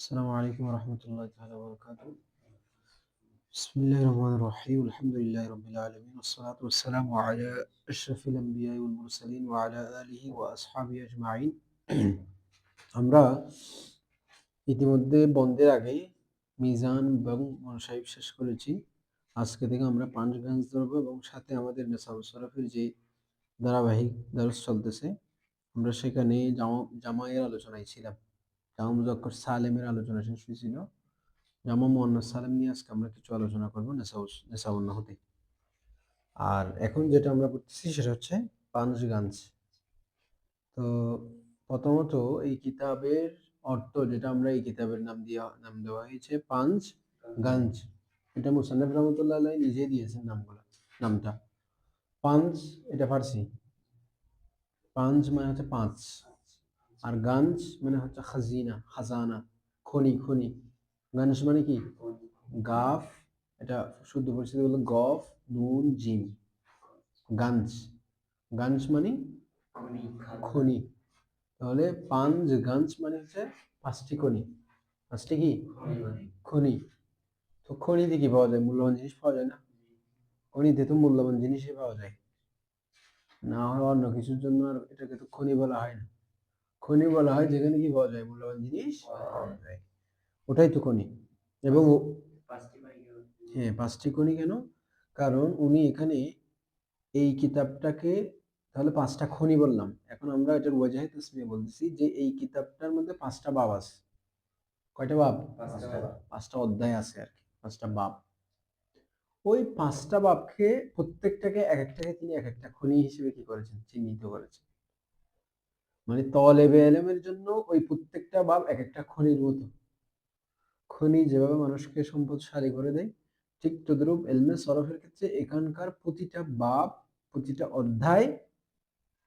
السلام عليكم ورحمة الله تعالى وبركاته. بسم الله الرحمن الرحيم. الحمد لله رب العالمين والصلاة والسلام على أشرف الأنبياء والمرسلين وعلى آله وأصحابه أجمعين. আমরা ইতিমধ্যে বন্ধের আগেই মিজান এবং মুনসাহিব শেষ করেছি। আজকে থেকে আমরা পাঞ্চগাঞ্জ ধরবো এবং সাথে আমাদের নেসাউস শরফের যে ধারাবাহিক দরস চলতেছে, আমরা সেখানে জামাইয়ের আলোচনায় ছিলাম। জামা মুজাক্কর সালেমের আলোচনা শেষ হয়েছিল। জামা মুয়ান্নাস সালেম নিয়ে আজকে আমরা কিছু আলোচনা করবো নেসাউন নাহতে। আর এখন যেটা আমরা পড়তেছি সেটা হচ্ছে পাঞ্চগাঞ্জ। তো প্রথমত এই কিতাবের অর্থ যেটা আমরা এই কিতাবের নাম দেওয়া হয়েছে পাঞ্চগাঞ্জ। এটা মুসান্নাফ রহমতুল্লাহ আলাইহি নিজে দিয়েছেন নামটা। পাঞ্চ এটা ফার্সি, পাঞ্চ মানে হচ্ছে পাঁচ, আর গাঞ্জ মানে হচ্ছে খাজানা, খনি। গাঞ্জ মানে কি? গাফ, এটা শুদ্ধ পরিচিতি হলো গফ নুন জিম, গাঞ্জ। গাঞ্জ মানে খনি। তাহলে পাঞ্চগাঞ্জ মানে হচ্ছে পাঁচটি খনি। পাঁচটি কি খনি? তো খনিতে কি পাওয়া যায়? মূল্যবান জিনিস পাওয়া যায় না? খনিতে তো মূল্যবান জিনিসই পাওয়া যায়, না হয় অন্য কিছুর জন্য আর এটাকে তো খনি বলা হয় না। খনি বলা হয় যেখানে কি পাওয়া যায়? মূল্যবান জিনিস পাওয়া যায়, ওটাই তো খনি। এবং হ্যাঁ, পাঁচটি খনি কেন? কারণ উনি এখানে এই কিতাবটাকে, তাহলে পাঁচটা খনি বললাম, এখন আমরা এটার ওয়াজাহে তাসমিয়া বলতেছি যে এই কিতাবটার মধ্যে পাঁচটা বাব আছে। কয়টা বাব? পাঁচটা অধ্যায় আছে আর কি, পাঁচটা বাব। ওই পাঁচটা বাবকে প্রত্যেকটাকে এক একটাকে তিনি এক একটা খনি হিসেবে কি করেছেন? চিহ্নিত করেছেন। মানে তলেবে ইলমের জন্য ওই প্রত্যেকটা বাব এক একটা খনির মতো। খনি যেভাবে মানুষকে সম্পদশালী করে দেয়, ঠিক তদ্রূপ ইলমে সরফের ক্ষেত্রে এখানকার প্রতিটা বাব, প্রতিটা অধ্যায়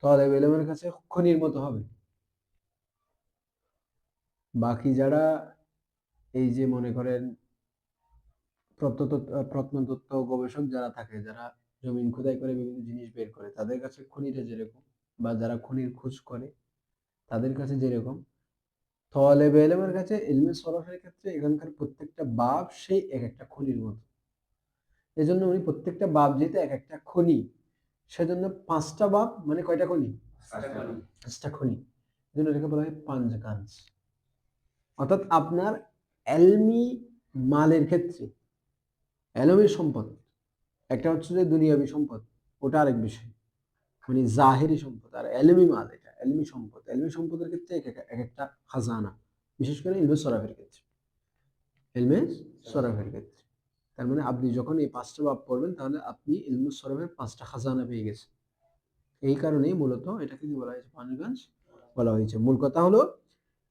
তলেবে ইলমের কাছে খনির মতো হবে। বাকি যারা এই যে মনে করেন প্রত্নতত্ত্ব গবেষক যারা থাকে, যারা জমিন খোদাই করে বিভিন্ন জিনিস বের করে, তাদের কাছে খনিটা যেরকম, বা যারা খনির খোঁজ করে তাদের কাছে যেরকম, তলেবে ইলমের কাছে ইলমে সরফের ক্ষেত্রে এখানকার প্রত্যেকটা বাব সেই এক একটা খনির মতো। এজন্য উনি প্রত্যেকটা বাব যেহেতু এক একটা খনি, সেজন্য পাঁচটা বাব মানে কয়টা খনি? পাঁচটা খনি। এজন্য এটাকে বলা হয় পাঞ্চগাঞ্জ। অর্থাৎ আপনার এলমি মালের ক্ষেত্রে, এলমি সম্পদ একটা হচ্ছে যে দুনিয়াবি সম্পদ, ওটা আরেক বিষয়, মানে জাহেরি সম্পদ। আর এলমি মাল, এটা এলমি সম্পদ। এলমি সম্পদের ক্ষেত্রে এক একটা খাজানা, বিশেষ করে ইলমে সরাফের ক্ষেত্রে, ইলমে সরাফের ক্ষেত্রে। তার মানে আপনি যখন এই পাঁচটা বাব পড়বেন, তাহলে আপনি ইলমে সরাফের পাঁচটা খাজানা পেয়ে গেছেন। এই কারণেই মূলত এটাকে কি বলা হয়েছে? পাঞ্চগাঞ্জ বলা হয়েছে। মূল কথা হলো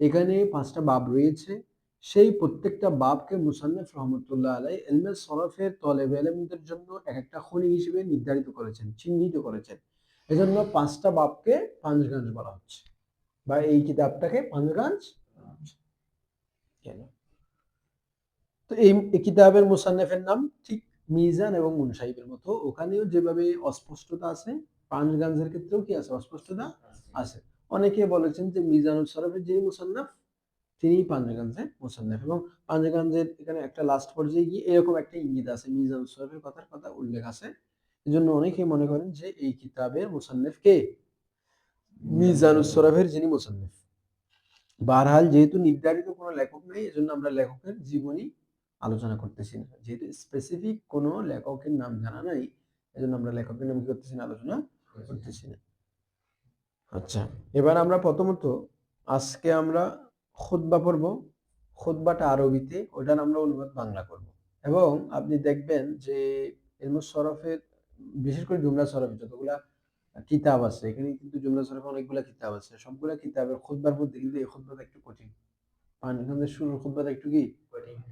এখানে পাঁচটা বাব রয়েছে, সেই প্রত্যেকটা বাবকে মুসান্নিফ রহমতুল্লাহ আলাইহি ইলমে সরফের তলেবে ইলমদের জন্য এক একটা খনি হিসেবে নির্ধারিত করেছেন, চিহ্নিত করেছেন। এজন্য পাঁচটা বাবকে পাঞ্চগাঞ্জ বলা হচ্ছে, বা এই কিতাবটাকে পাঞ্চগাঞ্জ কেন? তো এই কিতাবের মুসান্নিফের নাম ঠিক মিজান এবং মুনসাহিবের মতো, ওখানেও যেভাবে অস্পষ্টতা আছে, পাঞ্চগাঞ্জের ক্ষেত্রেও কি আছে? অস্পষ্টতা আছে। অনেকে বলেছেন যে মিজানুল শরফের যিনি মুসান্নাফ, তিনি পাঞ্চগাঞ্জের মুসান্নাফ, এবং পাঞ্চগাঞ্জের এখানে একটা লাস্ট পর্যায়ে গিয়ে এরকম একটা ইঙ্গিত আছে, মিজানুল শরফের কথা উল্লেখ আছে। এজন্য অনেকে মনে করেন যে এই কিতাবের মুসান্নিফ কে? মিজানুল শরফের যিনি মুসান্নিফ। বারহাল যেহেতু নির্ধারিত কোনো লেখক নেই, এজন্য আমরা লেখকের জীবনী আলোচনা করতেছি না। যেহেতু স্পেসিফিক কোনো লেখকের নাম জানা নাই, এজন্য আমরা লেখকের নাম কি করতেছি না? আলোচনা করতেছি না। আচ্ছা, এবার আমরা প্রথমত আজকে আমরা খুতবা পড়ব। খুতবাটা আরবিতে, ওটার আমরা অনুবাদ বাংলা করব। এবং আপনি দেখবেন যে ইলমুস সরফের, বিশেষ করে জুমলা সরফে যতগুলা কিতাব আছে, এখানে কিন্তু জুমলা সরফে অনেকগুলা কিতাব আছে, সবগুলা কিতাবের খুতবার মধ্যে কিন্তু এই খুতবাটা একটু কঠিন। পাঞ্চগাঞ্জের শুরুর খুতবাটা একটু কি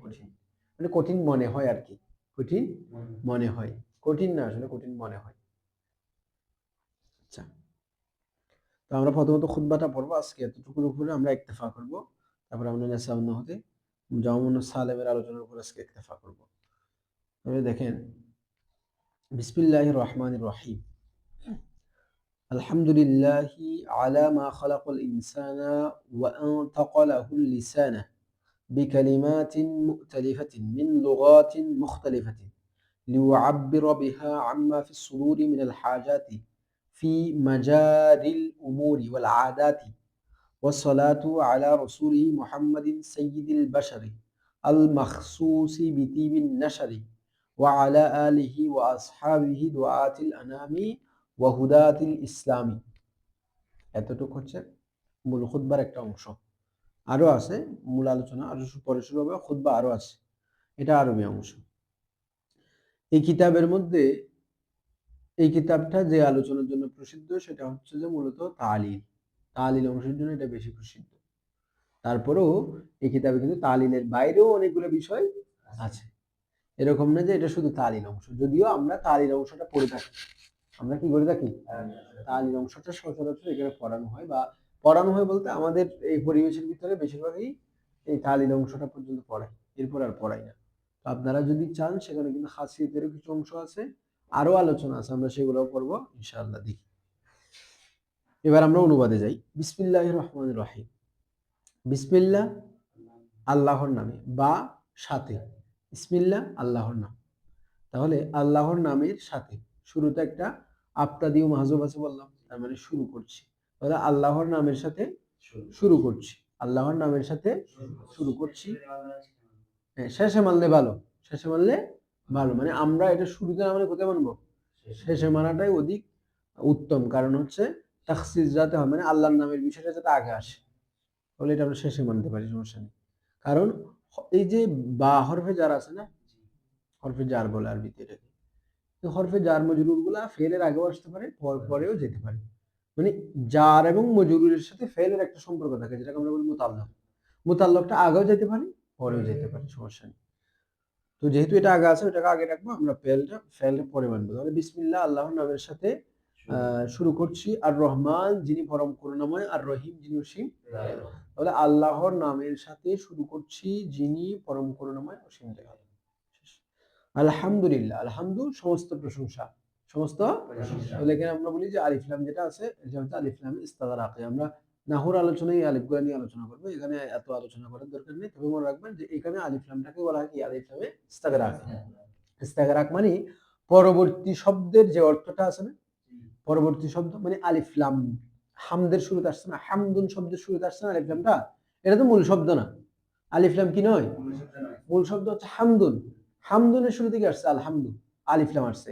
কঠিন, মানে কঠিন মনে হয় আর কি, কঠিন মনে হয়, কঠিন না আসলে, কঠিন মনে হয়। আচ্ছা, তো আমরা প্রথমত খুতবাটা পড়বো আজকে, এতটুকুর উপরে আমরা ইক্তেফা করব। তারপরে আমরা নেসাউন হতে জামুন সালেমের আলোচনার উপর আজকে ইক্তেফা করব। তবে দেখেন, বিসমিল্লাহির রহমানির রহিম। আলহামদুলিল্লাহি আলা মা খালাকাল ইনসানা ওয়া আনতাকা লাহুল লিসানা بكلمات مؤتلفة من لغات مختلفة ليعبر بها عما في الصدور من الحاجات في مجاري الأمور والعادات والصلاة على رسوله محمد سيد البشر المخصوص بطيب النشر وعلى آله وأصحابه دعاة الأنام وهداة الإسلام. এতটুকু হচ্ছে মূল খুতবার একটা অংশ। আরো আছে মূল আলোচনা, আরো পরে শুরু হবে, খুতবা আরো আছে, এটা আরবি অংশ। এই কিতাবের মধ্যে এই কিতাবটা যে আলোচনার জন্য প্রসিদ্ধ সেটা হচ্ছে যে মূলত তালিল অংশের জন্য এটা বেশি প্রসিদ্ধ। তারপরেও এই কিতাবে কিন্তু তালিলের বাইরেও অনেকগুলো বিষয় আছে, এরকম না যে এটা শুধু তালিল অংশ। যদিও আমরা তালিল অংশটা পড়ে থাকি, আমরা কি করে থাকি, তালিল অংশটা সচরাচর এখানে পড়ানো হয়, বা পড়ানো হয় বলতে আমাদের এই পরিবেশের ভিতরে বেশিরভাগই এই তালিল অংশটা পর্যন্ত পড়াই, এরপর আর পড়াই না। তো আপনারা যদি চান সেখানে কিন্তু খাসিয়তেরও কিছু অংশ আছে, আরো আলোচনা আছে, আমরা সেগুলোও পড়বো ইনশাআল্লাহ। দেখি এবার আমরা অনুবাদে যাই। বিসমিল্লাহির রহমানির রহিম। বিসমিল্লাহ আল্লাহর নামে, বা সাথে, বিসমিল্লাহ আল্লাহর নাম। তাহলে আল্লাহর নামের সাথে, শুরুতে একটা আবতাদিউ মাহজুব আছে বললাম, তার মানে শুরু করছি। তাহলে আল্লাহর নামের সাথে শুরু করছি, আল্লাহর নামের সাথে শুরু করছি। হ্যাঁ, শেষে মানলে ভালো, শেষে মানলে ভালো, মানে আমরা এটা শুরুতে না মানে কোথায় মানবো, শেষে মানাটাই অধিক উত্তম। কারণ হচ্ছে তাখসিস যাতে হয়, মানে আল্লাহর নামের বিষয়টা যাতে আগে আসে, তাহলে এটা আমরা শেষে মানতে পারি, সমস্যা নেই। কারণ এই যে বা হরফে জার আছে না, হরফে জার বলে আরবিতে এটাকে, তো হরফে জার মজরুর গুলা ফেলের আগেও আসতে পারে, পরেও যেতে পারে। মানে জার এবং মজরুরের সাথে ফেলের একটা সম্পর্ক থাকে, যেটাকে আমরা বলি মুতাল্লাক। মুতাল্লাকটা আগেও যেতে পারে, পরেও যেতে পারে, সমস্যা নেই। তো যেহেতু এটা আগে আছে, ওটাকে আগে রাখবো, আমরা ফেলটা পরে মানবো। তাহলে বিসমিল্লাহ আল্লাহর নামের সাথে শুরু করছি। আর রহমান যিনি পরম করুণাময়, আর রহিম যিনি অসীম। তাহলে আল্লাহর নামের সাথে শুরু করছি যিনি পরম করুণাময়, অসীম দয়ালু। আলহামদুলিল্লাহ, আলহামদু সমস্ত প্রশংসা, সমস্ত প্রশংসা। তাহলে এখানে আমরা বলি যে আলিফ লাম যেটা আছে, এটা হচ্ছে আলিফ লাম ইস্তিগরাকি। আমরা নাহুর আলোচনায় এই আলিফগুলো নিয়ে আলোচনা করবো, এখানে এত আলোচনা করার দরকার নেই। তবে মনে রাখবেন যে এখানে আলিফ লামটাকে বলা হয় কি, আলিফ লামে ইস্তিগরাক। ইস্তিগরাক মানে পরবর্তী শব্দের যে অর্থটা আছে না, পরবর্তী শব্দ মানে আলিফ লাম, হামদের শুরুতে আসছে না, হামদুন শব্দের শুরুতে আসছে না আলিফ লামটা, এটা তো মূল শব্দ না। আলিফ লাম কি নয়, মূল শব্দ হচ্ছে হামদুন। হামদুনের শুরু থেকে আসছে আলহামদু, আলিফ লাম আসছে।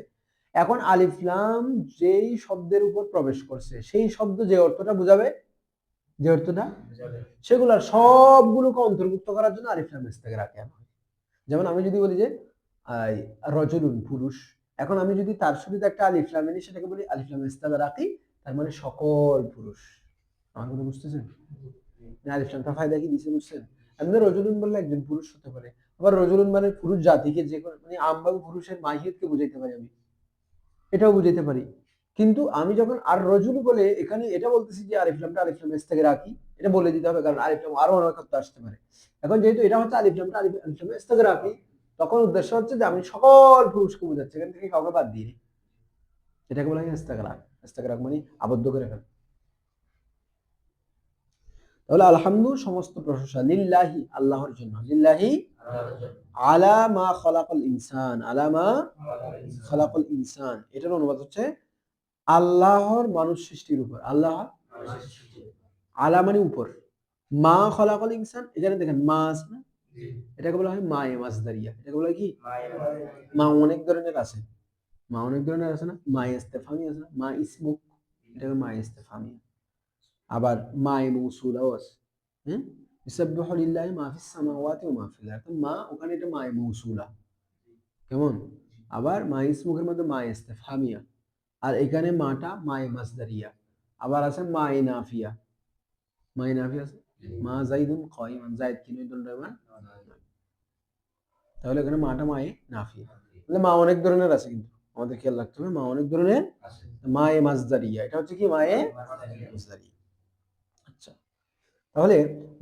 এখন আলিফ লাম যেই শব্দের উপর প্রবেশ করছে, সেই শব্দ যে অর্থটা বোঝাবে, যে অর্থটা, সেগুলোর সবগুলোকে অন্তর্ভুক্ত করার জন্য আলিফ লাম ইস্তিগরাক আনা হয়। যেমন আমি যদি বলি যে রজুলুন পুরুষ, এখন আমি যদি তার শুরুতে একটা আলিফ লাম এনে সেটাকে বলি আলিফ লাম ইস্তিগরাকি, তার মানে সকল পুরুষ। আমার কথা বুঝতেছেন? আলিফ লামটা ফায়দা কি দিছে বুঝছেন? আমি রজুলুন বললে একজন পুরুষ হতে পারে, আবার রজুলুন মানে পুরুষ জাতিকে, যে মানে আমভাবে পুরুষের মাহিয়তকে বুঝাইতে পারি, আমি এটাও বুঝাইতে পারি। কিন্তু আমি যখন আর রজুল বলে এখানে এটা বলতেছি যে আলিফ লামটা আলিফ লাম ইস্তিগরাকি, এটা বলে দিতে হবে, কারণ আলিফ লাম আরো অনেক অর্থ আসতে পারে। এখন যেহেতু এটা হচ্ছে আলিফ লামটা আলিফ লাম ইস্তিগরাকি, তখন উদ্দেশ্য হচ্ছে যে আমি সকল পুরুষকে বোঝাচ্ছি, এখান থেকে কাউকে বাদ দিই, এটাকে বলা হয় ইস্তিগরাক। ইস্তিগরাক মানে আবদ্ধ করে ফেলা। তাহলে আলহামদু সমস্ত প্রশংসা, লিল্লাহি আল্লাহর জন্য, লিল্লাহি আলা মা খলাকাল ইনসান, আলা মা খলাকাল ইনসান, এটার অনুবাদ হচ্ছে আল্লাহর মানুষ সৃষ্টির উপর। আল্লাহ আলা মানে উপর, মা খলাকাল ইনসান, এখানে দেখেন মা আছে না, এটাকে বলা হয় মায়ে মাসদারিয়া। এটাকে বলা হয় কি, মা অনেক ধরনের আছে, মা অনেক ধরনের আছে না, মা ইস্তেফামি আছে না, মা ইসমুক, এটাকে মা ইস্তেফামি। আবার মায়ে মৌসুলাও আছে, হ্যাঁ, ইসাব্বিহু লিল্লাহি মা ফিস সামাওয়াতি ওয়া মা ফিল আরদ, মা ওখানে এটা মায়ে মৌসুলা, কেমন। আবার মা ইসমুকের মধ্যে মা ইস্তেফামিয়া, আর এখানে মাটা মায়ে মাসদারিয়া। আবার আছে মায়ে নাফিয়া, মায়ে নাফিয়া আছে, মা যাইদুন কাইমান, যায়েদ কি নয় দণ্ডায়মান। তাহলে এখানে মাটা মায়ে নাফিয়া। তাহলে মা অনেক ধরনের আছে, কিন্তু আমাদের খেয়াল রাখতে হবে মা অনেক ধরনের। মায়ে মাসদারিয়া, এটা হচ্ছে কি মায়ে মাসদারিয়া। আচ্ছা, তাহলে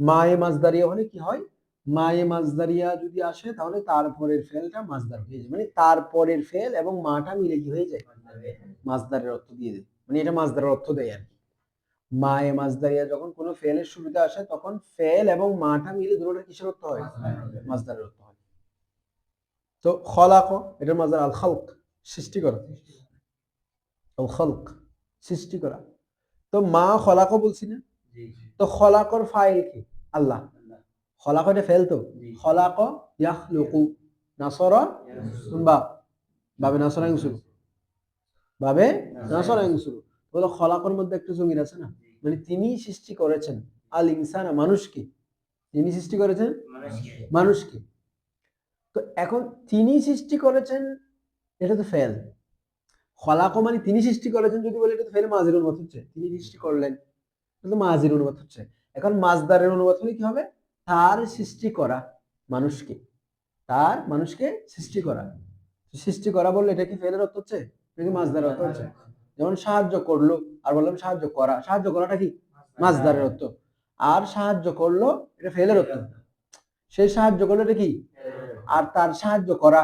মায়ে মাসদারিয়া হলে কি হয়, মায়ে মাসদারিয়া যদি আসে তাহলে তারপরের ফেলটা মাসদার হয়ে যায়, মানে তারপরের ফেল এবং মাটা মিলে কি হয়ে যায়, মাসদারের অর্থ দিয়ে দেয়, মানে এটা মাসদারের অর্থ দেয় আর কি। মায়ে মাজদারিয়া যখন কোনো ফেলের শুরুতে আসে তখন ফেল এবং মাটা মিলে দুটোটা কিসের অর্থ হয়? মাজদারের অর্থ হয়। তো খলাক এটার মাজদার আল খালক, সৃষ্টি করা। আল খালক সৃষ্টি করা। তো মা খলাকও বলছি না, তো খলাকর ফাইল কি? আল্লাহ। খলাক এটা ফেল তো, খলাক ইয়াখলুকু, নাসরা বা বাবে নাসরা ইউসুফ, বাবে নাসরা ইউসুফ। বলো খলাকর মধ্যে একটা জমির আছে না, মানে তিনি সৃষ্টি করেছেন আল ইনসানা, মানুষকে। তিনি সৃষ্টি করেছেন মানুষকে। তো এখন তিনি সৃষ্টি করেছেন, এটা তো ফেল। খলাক মানে তিনি সৃষ্টি করেছেন যদি বলে, এটা তো ফেল মাজির অনুবাদ হচ্ছে, তিনি সৃষ্টি করলেন, এটা তো মাজির অনুবাদ হচ্ছে। এখন মাজদারের অনুবাদ হলে কি হবে? তার সৃষ্টি করা মানুষকে, তার মানুষকে সৃষ্টি করা। সৃষ্টি করা বললে এটা কি ফেলের অর্থ হচ্ছে, এটা কি মাজদারের অর্থ হচ্ছে? যেমন সাহায্য করলো আর বললাম সাহায্য করা, সাহায্য করাটা কি মাজদারের অর্থ, আর সাহায্য করলো এটা ফেলের অর্থ। সেই সাহায্য করলো এটা কি, আর তার সাহায্য করা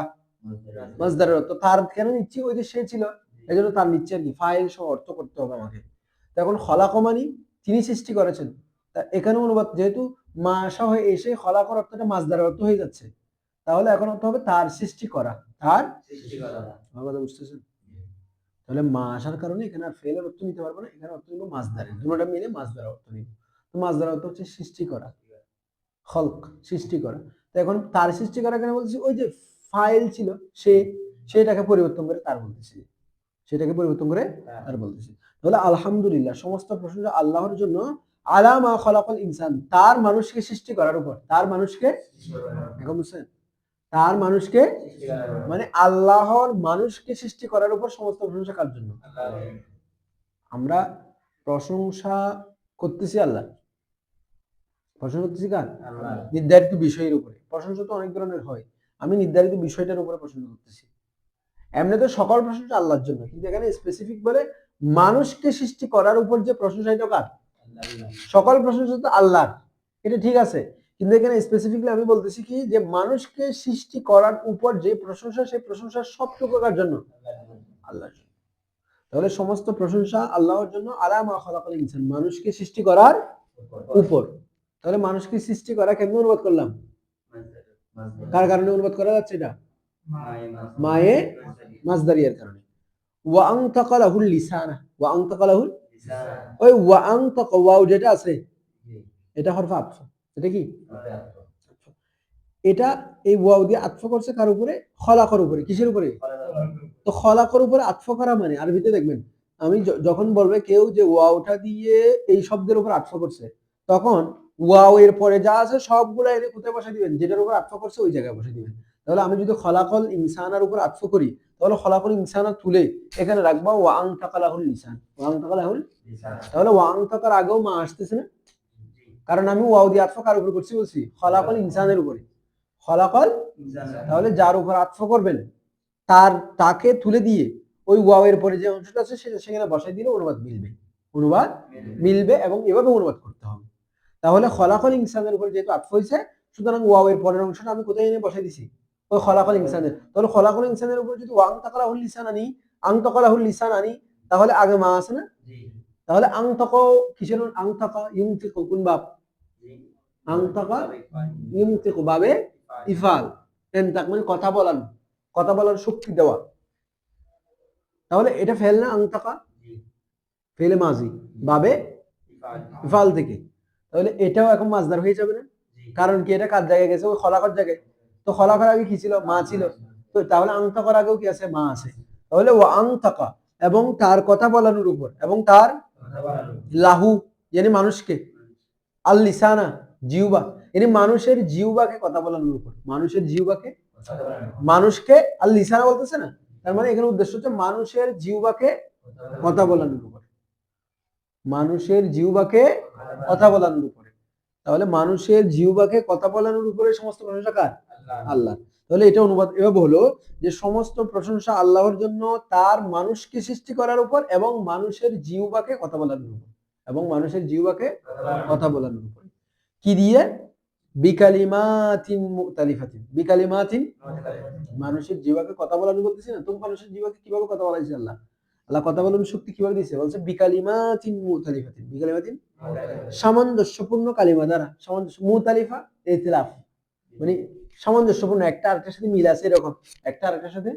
মাজদারের অর্থ। তার কেন নিচ্ছি, ওই যে সে ছিল, এই জন্য তার নিচ্ছে আর কি, ফাইল সহ অর্থ করতে হবে আমাকে। তখন খলাক মানি তিনি সৃষ্টি করেছেন, তা এখানে অনুবাদ যেহেতু মা সহ এসে খলাকর অর্থটা মাজদারের অর্থ হয়ে যাচ্ছে, তাহলে এখন অর্থ হবে তার সৃষ্টি করা, তার সৃষ্টি করা। আমার কথা বুঝতেছেন? তাহলে মা আসার কারণে এখানে আর ফেলের অর্থ নিতে পারবো না, এখানে অর্থ নিব মাজদারের, দুটোটা মিলে মাজদারের অর্থ নিব। তো মাজদারের অর্থ হচ্ছে সৃষ্টি করা, খলক সৃষ্টি করা। তো এখন তার সৃষ্টি করা কেন বলছি, ওই যে ফাইল ছিল সে, সেটাকে পরিবর্তন করে তার বলতেছি, সেটাকে পরিবর্তন করে তার বলতেছি। তাহলে আলহামদুলিল্লাহ, সমস্ত প্রশংসা আল্লাহর জন্য, আলা মা খলাকাল ইনসান, তার মানুষকে সৃষ্টি করার উপর, তার মানুষকে, এখন বুঝছেন, তার মানুষকে মানে আল্লাহর মানুষকে সৃষ্টি করার উপর সমস্ত প্রশংসা কার জন্য? আমরা প্রশংসা করতেছি আল্লাহ, প্রশংসা করতেছি কার? নির্ধারিত বিষয়ের উপরে। প্রশংসা তো অনেক ধরনের হয়, আমি নির্ধারিত বিষয়টার উপরে প্রশংসা করতেছি। এমনিতে সকল প্রশংসা আল্লাহর জন্য, কিন্তু এখানে স্পেসিফিক বলে মানুষকে সৃষ্টি করার উপর যে প্রশংসা, এটা কার? সকল প্রশংসা তো আল্লাহর, এটা ঠিক আছে, কিন্তু এখানে স্পেসিফিকলি আমি বলতেছি কি, যে মানুষকে সৃষ্টি করার উপর যে প্রশংসা, সেই প্রশংসা সবটুকু কার জন্য? আল্লাহর জন্য। তাহলে সমস্ত প্রশংসা আল্লাহর জন্য, আলা মা খালাকাল ইনসান, মানুষকে সৃষ্টি করার উপর। তাহলে মানুষকে সৃষ্টি করা কেমন অনুবাদ করলাম? কার কারণে অনুবাদ করা যাচ্ছে এটা? মায়ে মাজদারিয়ার কারণে। ওয়া আনতাকা লাহুল লিসানা, ওয়া আনতাকা লাহুল, ওই ওয়া আনতাকা, ওয়াও যেটা আছে এটা হরফ আতফ, এটা কি? এটা এই ওয়াও দিয়ে আতফ করছে কার উপরে? খলাকর উপরে। কিসের উপরে? তো খলাকর উপরে আতফ করা মানে আরবিতে দেখবেন, আমি যখন বলবে কেউ যে ওয়াওটা দিয়ে এই শব্দের উপর আতফ করছে, তখন ওয়াও এর পরে যা আছে সবগুলা এনে কোথায় বসে দিবেন? যেটার উপর আতফ করছে ওই জায়গায় বসে দিবেন। তাহলে আমি যদি খলাকল ইনসানার উপর আতফ করি, তাহলে খলাকল ইনসানা তুলে এখানে রাখবা ওয়া আনতাকা লাহুল লিসান, ওয়া আনতাকা লাহুল লিসান। তাহলে ওয়া আনতাকার আগেও মা আসতেছে না, কারণ আমি ওয়াও দিয়ে আতফ কার উপর করছি বলছি? খলাকল ইনসানের উপরে, খলাকল। তাহলে যার উপর আতফ করবেন তার, তাকে তুলে দিয়ে ওই ওয়াও এর পরে যে অংশটা আছে সেটা সেখানে বসাই দিলে অনুবাদ মিলবে, অনুবাদ মিলবে, এবং এভাবে অনুবাদ করতে হবে। তাহলে খলাকল ইনসানের উপর যেহেতু আতফ হয়েছে, সুতরাং ওয়াও এর পরের অংশটা আমি কোথায় এনে বসাই দিছি? ওই খলাকল ইনসানের। তাহলে খলাকল ইনসানের উপর যদি ওয়াং তাকালাহুল লিসান আনি, আং তাকালাহুল লিসান আনি, তাহলে আগে মা আছে না? তাহলে আং তাকা কিসের? আং তাকা ইউমতিকু, কোন বাব? আং তাকা ইউমতিকু, বাবে ইফাল। এনতাক মানে কথা বলানো, কথা বলার শক্তি দেওয়া। তাহলে এটা ফেল না? আং তাকা ফেলে মাজি, বাবে ইফাল থেকে। তাহলে এটাও এখন মাজদার হয়ে যাবে না? কারণ কি, এটা কার জায়গায় গেছে? ওই খলাকর জায়গায়। তো খলাকর আগে কি ছিল? মা ছিল। তো তাহলে আং তাকার আগেও কি আছে? মা আছে। তাহলে ও আং তাকা, এবং তার কথা বলানোর উপর, এবং তার লাহু yani মানুষকে, আল লিসানা জিহ্বা yani মানুষের জিহ্বাকে কথা বলানোর উপর, মানুষের জিহ্বাকে, মানুষকে আল লিসানা বলতেছে না, তার মানে এখানে উদ্দেশ্য হচ্ছে মানুষের জিহ্বাকে কথা বলানোর উপর, মানুষের জিহ্বাকে কথা বলানোর উপরে। তাহলে মানুষের জিহ্বাকে কথা বলানোর উপরে সমস্ত প্রশংসা কার? আল্লাহ। তাহলে এটা অনুবাদ এভাবে হলো যে সমস্ত প্রশংসা আল্লাহর জন্য, তার মানুষকে সৃষ্টি করার উপর, এবং মানুষের জিহ্বাকে কথা বলানোর উপর, এবং মানুষের জিহ্বাকে কথা বলানোর উপর। কি দিয়ে? বিকালিমাতিন মুতালিফাতিন, বিকালিমাতিন, মানুষের জিহ্বাকে কথা বলানো বলতেছি না, তুমি মানুষের জিহ্বাকে কিভাবে কথা বলাইছে আল্লাহ? আল্লাহ কথা বলার শক্তি কিভাবে দিয়েছে? বলছে বিকালিমাতিন মুতালিফাতিন, বিকালিমাতিন সামঞ্জস্যপূর্ণ কালিমা দ্বারা। সামঞ্জস্য, মুতালিফা ইতিলাফ মানে সামঞ্জস্যপূর্ণ, একটা আরেকটার সাথে মিল আছে এরকম, একটা আরেকটার সাথে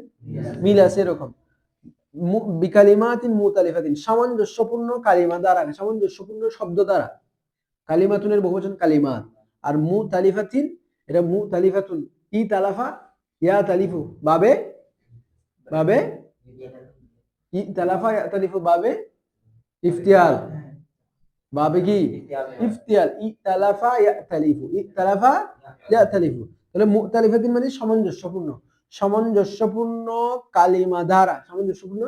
মিল আছে এরকম। বিকালিমাতিন মুতালিফাতিন, সামঞ্জস্যপূর্ণ কালিমা দ্বারা, সামঞ্জস্যপূর্ণ শব্দ দ্বারা। কালিমাতুনের বহুবচন কালিমাত, আর মুতালিফাতিন এটা মুতালিফাতুন, ই তালাফা ইয়া তালিফু, বাবে বাবে ই তালাফা ইয়া তালিফু, বাবে ইফতিয়াল, বাবে কি ইফতিয়াল, ই তালাফা ইয়া তালিফু, ই তালাফা ইয়া তালিফু। তাহলে মুতালিফাতিন মানে সামঞ্জস্যপূর্ণ, সামঞ্জস্যপূর্ণ কালিমা দ্বারা, সামঞ্জস্যপূর্ণ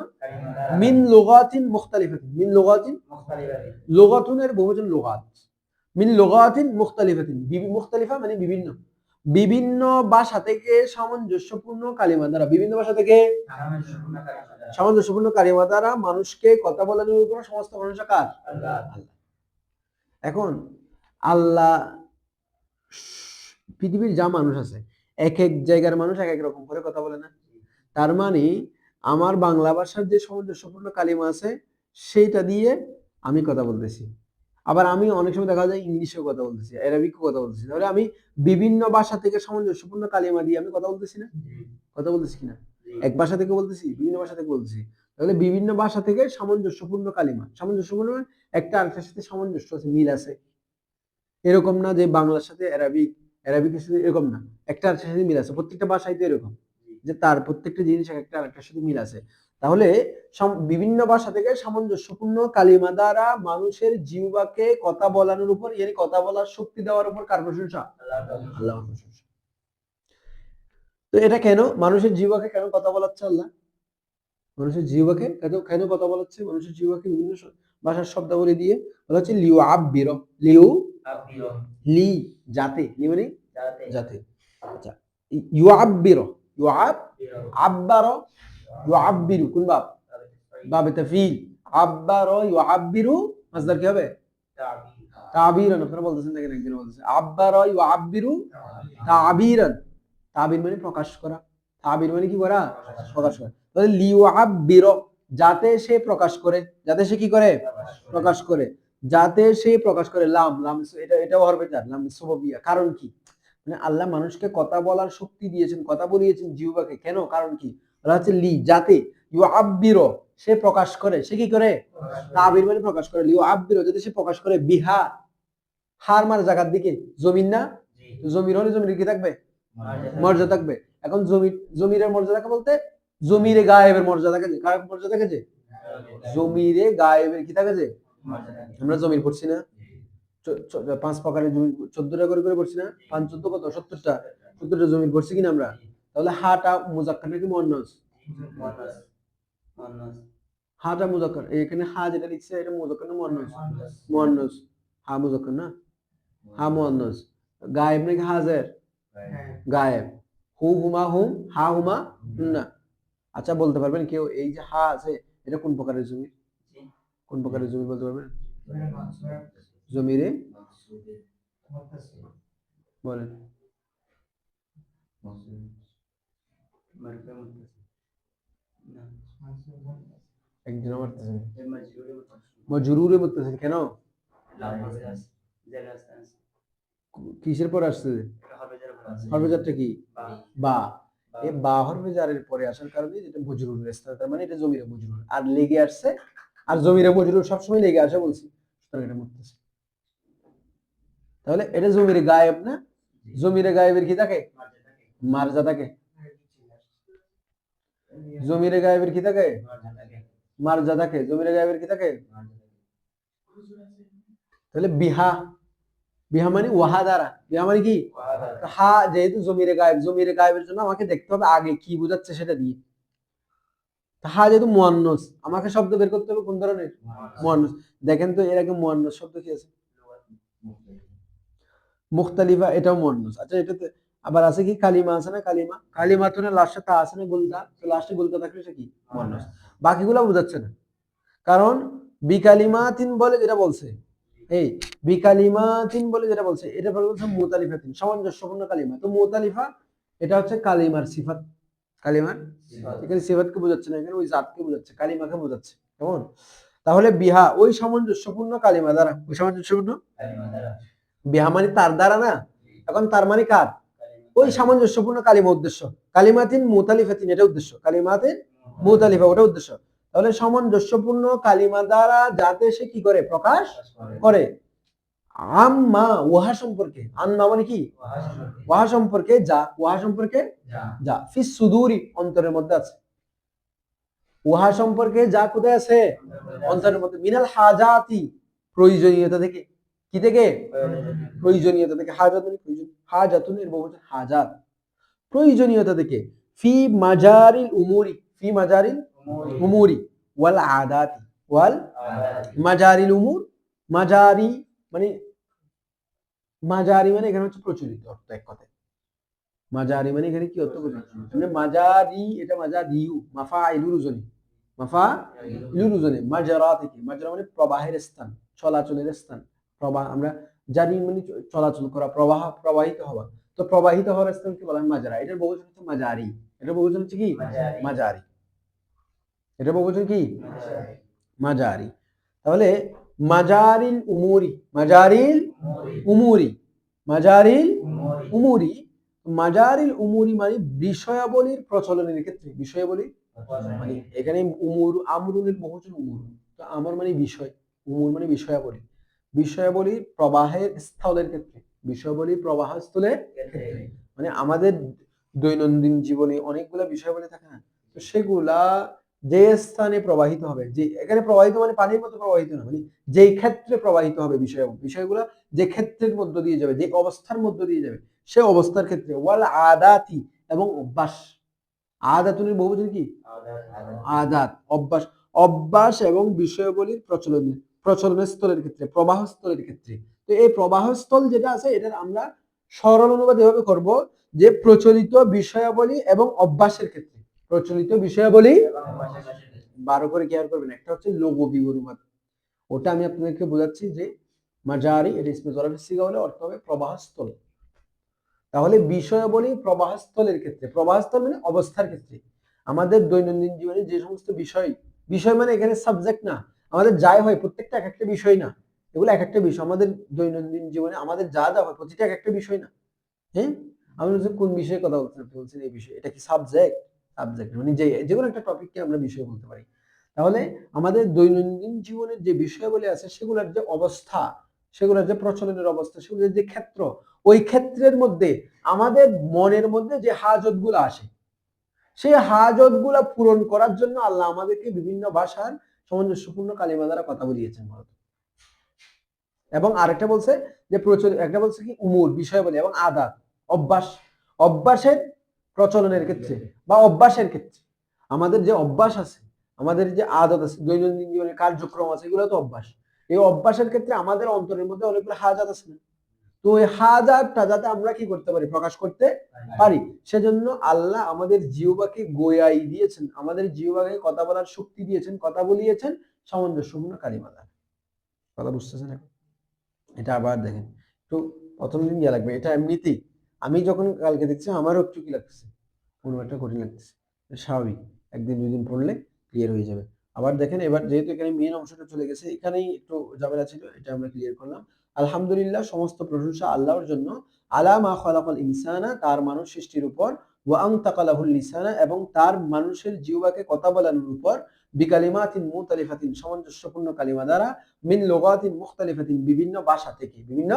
মিন লুগাতিন মুখতালিফাতিন, মিন লুগাতিন লুগাতুনের বহুবচন লুগাত, মিন লুগাতিন মুখতালিফাতিন, মুখতালিফা মানে বিভিন্ন, বিভিন্ন ভাষা থেকে সামঞ্জস্যপূর্ণ কালিমা দ্বারা, বিভিন্ন ভাষা থেকে সামঞ্জস্যপূর্ণ কালিমা দ্বারা মানুষকে কথা বলানোর উপর সমস্ত প্রশংসা কার? আল্লাহ। এখন আল্লাহ, পৃথিবীর যা মানুষ আছে এক এক জায়গার মানুষ এক এক রকম করে কথা বলে না? তার মানে আমার বাংলা ভাষার যে সামঞ্জস্যপূর্ণ কালিমা আছে সেইটা দিয়ে আমি কথা বলতেছি, আবার আমি অনেক সময় দেখা যায় ইংলিশেও কথা বলতেছি, আরবিকও কথা বলতেছি। তাহলে আমি বিভিন্ন ভাষা থেকে সামঞ্জস্যপূর্ণ কালিমা দিয়ে আমি কথা বলতেছি না? কথা বলতেছি কিনা? এক ভাষা থেকে বলতেছি, বিভিন্ন ভাষা থেকে বলতেছি। তাহলে বিভিন্ন ভাষা থেকে সামঞ্জস্যপূর্ণ কালিমা, সামঞ্জস্যপূর্ণ একটা আরেকটার সাথে সামঞ্জস্য আছে, মিল আছে। এরকম না যে বাংলার সাথে আরবিকের সাথে, এরকম না, একটা আরেকটার সাথে মিল আছে। প্রত্যেকটা ভাষায় তো এরকম যে তার প্রত্যেকটা জিনিস একটা আরেকটার সাথে মিল আছে। তাহলে বিভিন্ন ভাষা থেকে সামঞ্জস্যপূর্ণ কালিমা দ্বারা মানুষের জিহ্বাকে কথা বলানোর উপর, এর কথা বলার শক্তি দেওয়ার উপর কার প্রশংসা? আল্লাহর প্রশংসা। তো এটা কেন? মানুষের জিহ্বাকে কেন কথা বলাচ্ছে আল্লাহ? মানুষের জিহ্বাকে কেন কথা বলাচ্ছে? মানুষের জিহ্বাকে বিভিন্ন ভাষার শব্দাবলী দিয়ে বলা হচ্ছে লিউ আব্বির, লিউ লি যাতে, লি মানে যাতে। আচ্ছা, ইউ আব্বির, ইউ আব্বার, ইউ আব্বিরু কোন বাব? বাবে তাফিল। আব্বার ইউ আব্বিরু মাসদার কি হবে? তাবিরান। আপনারা বলতেছেন দেখেন, একজন বলতেছে আব্বার ইউ আব্বিরু তাবিরান। তাবির মানে প্রকাশ করা, তাবির মানে কি করা? প্রকাশ করা। তাহলে লিউ আব্বির, যাতে সে প্রকাশ করে, যাতে সে কি করে? প্রকাশ করে, যাতে সে প্রকাশ করে। লাম লাম এটা হরফে জার, লাম সুববিয়া। কারণ কি? মানে আল্লাহ মানুষকে কথা বলার শক্তি দিয়েছেন, কথা বলিয়েছেন জিহ্বাকে। কেন? কারণ কি? বলা হচ্ছে লি, যাতে, ইউ আব্বির সে প্রকাশ করে, সে কি করে? তাবির মানে প্রকাশ করে। লিউ আব্বির যাতে সে প্রকাশ করে, বিহা হার মার জায়গার দিকে, জমিন না? জমির হলে জমির কি থাকবে? মর্যাদা থাকবে। এখন জমিরের মর্যাদা বলতে জমিরে গায়েবের মর্যাদা থাকে, কার মর্যাদা থাকে? যে জমিরে গায়েবের কি থাকে? যে আমরা জমির পড়ছি না, 5 প্রকারের জমি 14টা করে পড়ছি না? 5 14 কত? 70টা, 70টা জমির পড়ছি কিনা আমরা? তাহলে হাটা মুজাক্কার নাকি মুয়ান্নাস? হাটা মুজাক্কার। এখানে হা যেটা লিখছে এটা মুজাক্কার না মুয়ান্নাস? মুয়ান্নাস। হা মুজাক্কার না, হা মুয়ান্নাস। গায়েব নাকি হাজির? গায়েব। হু হুমা হুম, হা হুমা না। আচ্ছা, বলতে পারবেন কেউ এই যে হা আছে এটা কোন প্রকারের জমি? কোন প্রকারের জমি বলতে পারবেন? জমিরে বলেন। একজন মারতেছেন, মজরুরে মারতেছেন কেন? কিসের পর আসছে? হরফেজারটা কি? বা। এই বা হরফেজারের পরে আসার কারণে এটা মজরুরের স্থান, তার মানে এটা জমিরে মজরুর। আর লেগে আসছে, আর জমিরে মজরুর সবসময় লেগে আসে বলছি, সুতরাং এটা মরতেছে। তাহলে এটা জমিরে গায়েব না? জমিরে গায়েবের কি থাকে? মারজা থাকে। জমিরে গায়েবের কি থাকে? মারজা থাকে। জমিরে গায়েবের কি থাকে? তাহলে বিহা, বিহা মানে ওয়াহা দ্বারা, বিহা মানে কি? হা যেহেতু জমিরে গায়েব, জমিরে গায়েবের জন্য আমাকে দেখতে হবে আগে কি বোঝাচ্ছে সেটা দিয়ে। হা যেহেতু মুয়ান্নাস, আমাকে শব্দ বের করতে হবে কোন ধরনের? মুয়ান্নাস। দেখেন তো এর আগে মুয়ান্নাস শব্দ কি আছে? মুখতালিফা, এটাও মুয়ান্নাস। আচ্ছা, এটাতে আবার আছে কি কালিমা আছে না? কালিমা, কালিমা তো না লাস্টে তা আছে না গুলতা, তো লাস্টে গুলতা থাকলে সেটা কি? মুয়ান্নাস। বাকিগুলো বোঝাচ্ছে না, কারণ বিকালিমাতিন বলে যেটা বলছে, এই বিকালিমাতিন বলে যেটা বলছে এটা বলছে মুতালিফাতিন, সামঞ্জস্যপূর্ণ কালিমা। তো মুতালিফা এটা হচ্ছে কালিমার সিফাত, কালিমার এখানে সিফাতকে বোঝাচ্ছে না, এখানে ওই জাতকে বোঝাচ্ছে, কালিমাকে বোঝাচ্ছে। কেমন? তাহলে বিহা ওই সামঞ্জস্যপূর্ণ কালিমা দ্বারা, ওই সামঞ্জস্যপূর্ণ বিহা মানে তার দ্বারা না, এখন তার মানে কার? ওই সামঞ্জস্যপূর্ণ কালিমা উদ্দেশ্য, কালিমাতিন মুতালিফাতিন এটা উদ্দেশ্য, কালিমাতিন মুতালিফা ওটা উদ্দেশ্য। তাহলে সামঞ্জস্যপূর্ণ কালিমা দ্বারা যাতে সে কি করে? প্রকাশ করে। আম্মা ওহা সম্পর্কে, আম্মা মানে কি? ওহা সম্পর্কে, যা ওহা সম্পর্কে যা ফিস সুদুরি অন্তরের মধ্যে আছে, উহা সম্পর্কে যা কোথায় আছে? অন্তরের মধ্যে। মিনাল হাজাতি প্রয়োজনীয়তা থেকে, কি থেকে? প্রয়োজনীয়তা থেকে। হাজাত মানে প্রয়োজন, হাজাতুন এর বহুবচন হাজাত, প্রয়োজনীয়তা থেকে। ফি মাজারিল উমুরি, ফি মাজারিল উমুরি ওয়াল আদাতি, ওয়াল মাজারিল উমুর, মাজারি মানে, মাজারি মানে এখানে হচ্ছে প্রচলিত অর্থ, এক কথায় মাজারি মানে এখানে কি অর্থ প্রচলিত, মানে মাজারি, এটা মাজারিউ, মাফাইলুর উজনি, মাফাইলুর উজনি, মাজরা থেকে, মাজরা মানে প্রবাহের স্থান, চলাচলের স্থান, প্রবাহ, আমরা জানি মানে চলাচল করা, প্রবাহ, প্রবাহিত হওয়া, তো প্রবাহিত হওয়ার স্থানকে বলা হয় মাজরা। এটার বহুবচন হচ্ছে মাজারি, এটার বহুবচন হচ্ছে কি? মাজারি, এটার বহুবচন কি? মাজারি। তাহলে মাজারিল উমুরি, মাজারিল উমুরি, মাজারিল উমুরি, মাজারিল উমুরি মানে বিষয়াবলীর প্রচলনের ক্ষেত্রে, বিষয়াবলী মানে এখানে উমুর, আমরুনের বহুবচন উমুর, তো আমার মানে বিষয়, উমুর মানে বিষয়াবলী, বিষয়াবলীর প্রবাহের স্থলের ক্ষেত্রে, বিষয়াবলীর প্রবাহ স্থলের ক্ষেত্রে, মানে আমাদের দৈনন্দিন জীবনে অনেকগুলা বিষয়াবলী থাকে না, তো সেগুলা যে স্থানে প্রবাহিত হবে, যে এখানে প্রবাহিত মানে পানির মতো প্রবাহিত না, মানে যেই ক্ষেত্রে প্রবাহিত হবে বিষয়, বিষয়গুলা যে ক্ষেত্রের মধ্য দিয়ে যাবে, যে অবস্থার মধ্য দিয়ে যাবে, সে অবস্থার ক্ষেত্রে। ওয়াল আদাতি এবং অভ্যাস, আদাতুনের বহুবচন কি? আদাত, অভ্যাস, অভ্যাস এবং বিষয়াবলীর প্রচলন, প্রচলনের স্থলের ক্ষেত্রে, প্রবাহ স্থলের ক্ষেত্রে। তো এই প্রবাহ স্থল যেটা আছে, এটার আমরা সরল অনুবাদ এভাবে করব যে প্রচলিত বিষয়াবলী এবং অভ্যাসের ক্ষেত্রে, প্রচলিত বিষয়াবলী, 12 করে কেয়ার করবেন। একটা হচ্ছে লঘবি অনুবাদ, ওটা আমি আপনাদেরকে বোঝাচ্ছি যে মাজারি, এটা ইসমে জলালের সিগা হলে অর্থ হবে প্রবাহস্থল। তাহলে বিষয়াবলী প্রবাহস্থলের ক্ষেত্রে, প্রবাহস্থল মানে অবস্থার ক্ষেত্রে, আমাদের দৈনন্দিন জীবনে যে সমস্ত বিষয়, বিষয় মানে এখানে সাবজেক্ট না, আমাদের যাই হয় প্রত্যেকটা এক একটা বিষয় না, এগুলো এক একটা বিষয়, আমাদের দৈনন্দিন জীবনে আমাদের যা যা হয় প্রতিটা এক একটা বিষয় না। হ্যাঁ, আমি বলছি কোন বিষয়ে কথা বলছেন, আপনি বলছেন এই বিষয়ে, এটা কি সাবজেক্ট? সাবজেক্ট মানে যে কোনো একটা টপিককে আমরা বিষয় বলতে পারি। তাহলে আমাদের দৈনন্দিন জীবনের যে বিষয়গুলি আছে, সেগুলোর যে অবস্থা, সেগুলোর যে প্রচলনের অবস্থা, সেগুলোর যে ক্ষেত্র, ওই ক্ষেত্রের মধ্যে আমাদের মনের মধ্যে যে হাজত গুলো আসে, সেই হাজত গুলা পূরণ করার জন্য আল্লাহ আমাদেরকে বিভিন্ন ভাষার সামঞ্জস্যপূর্ণ কালিমা দ্বারা কথা বলিয়েছেন ভারত। এবং আরেকটা বলছে যে প্রচলিত, একটা বলছে কি উমুর, বিষয়াবলী এবং আদাত, অভ্যাস, অভ্যাসের প্রচলনের ক্ষেত্রে বা অভ্যাসের ক্ষেত্রে, আমাদের যে অভ্যাস আছে, আমাদের যে আদত আছে, দৈনন্দিন জীবনের কার্যক্রম আছে, এগুলো তো অভ্যাস। এই অভ্যাসের ক্ষেত্রে আমাদের অন্তরের মধ্যে অনেকগুলো হাজাত আছে না, তো ওই হাজারটা যাতে আমরা কি করতে পারি? প্রকাশ করতে পারি। সেজন্য আল্লাহ আমাদের জিহ্বাকে গোয়াই দিয়েছেন, আমাদের জিহ্বাকে কথা বলার শক্তি দিয়েছেন, কথা বলিয়েছেন সামঞ্জস্যপূর্ণ কালিমা দ্বারা। কথা বুঝতেছেন এখন? এটা আবার দেখেন, একটু প্রথম দিন ইয়া লাগবে, এটা এমনিতেই আমি যখন কালকে দেখছি আমারও একটু কি লাগতেছে, কোনো একটা কঠিন লাগতেছে, স্বাভাবিক, একদিন দুই দিন পড়লে ক্লিয়ার হয়ে যাবে। আবার দেখেন, এবার যেহেতু এখানে মেন অংশটা চলে গেছে, এখানেই একটু ঝামেলা ছিল, এটা আমরা ক্লিয়ার করলাম। আলহামদুলিল্লাহ, সমস্ত প্রশংসা আল্লাহর জন্য। আলা মা খালাকাল ইনসানা, তার মানুষ সৃষ্টির উপর, ওয়া আনতাকালাহুল লিসানা, এবং তার মানুষের জিহ্বাকে কথা বলানোর উপর, বিকালিমাতিন মুতালিফাতিন, সামঞ্জস্যপূর্ণ কালিমা দ্বারা, মিন লুগাতিন মুখতালিফাতিন, বিভিন্ন ভাষা থেকে, বিভিন্ন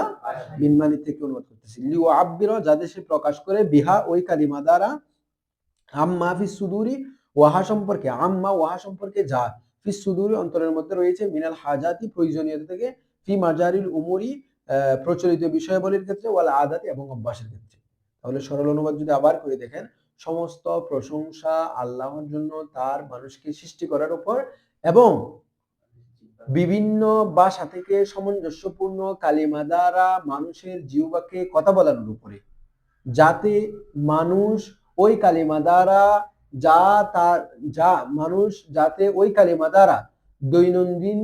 বিনমানি থেকে অনুবাদ করতেছি, লিউআব্বিরা, যাতে সে প্রকাশ করে, বিহা ওই কালিমা দ্বারা, আম্মা ফিস সুদুরি, ওয়াহা সম্পর্কে, আম্মা ওয়াহা সম্পর্কে যা, ফিস সুদুরি অন্তরের মধ্যে রয়েছে, মিনাল হাজাতি প্রয়োজনীয়তা থেকে, ফি মাজারিল উমুরি প্রচলিত বিষয়াবলীর ক্ষেত্রে, ওয়াল আদাতি এবং অভ্যাসের ক্ষেত্রে। তাহলে সরল অনুবাদ যদি আবার করে দেখেন, সমস্ত প্রশংসা আল্লাহর জন্য তার মানুষকে সৃষ্টি করার উপর, এবং বিভিন্ন ভাষা থেকে সামঞ্জস্যপূর্ণ কালিমা দ্বারা মানুষের জিহ্বাকে কথা বলানোর উপরে, যাতে মানুষ ওই কালিমা দ্বারা, যা তার, যা মানুষ যাতে ওই কালিমা দ্বারা দৈনন্দিন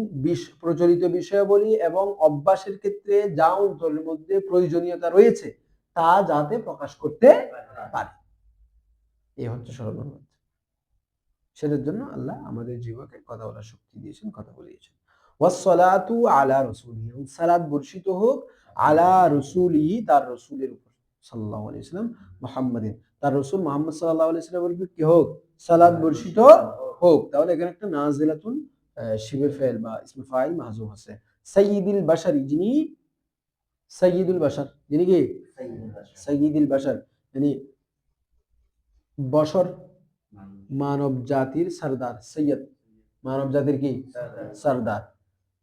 প্রচলিত বিষয়াবলী এবং অভ্যাসের ক্ষেত্রে যা অন্তরের মধ্যে প্রয়োজনীয়তা রয়েছে, তা যাতে প্রকাশ করতে পারে। এই হচ্ছে সরল অনুবাদ। সেটার জন্য আল্লাহ আমাদের জীবকে কথা বলার শক্তি দিয়েছেন, কথা বলিয়েছেন। ওয়াসসালাতু আলা রাসূলিহি, এবং সালাত বর্ষিত হোক আলা রাসূলিহি, তার রাসূলের উপর, সাল্লাল্লাহু আলাইহি ওয়াসাল্লাম, মুহাম্মাদিন, তার রাসূল মুহাম্মদ সাল্লাল্লাহু আলাইহি ওয়াসাল্লামের উপর কি হোক? সালাত বর্ষিত হোক। তাহলে এখানে একটা নাজিলাতুন শিবে ফেল বা ইসমে ফাইল মাহযুফ আছে। সাইয়্যিদুল বাশারি, যিনি সাইয়্যিদুল বাশার, যিনি কি সাইয়্যিদুল বাশার, মানে বশর, মানব জাতির সরদার, সৈয়দ, মানব জাতির কি সরদার।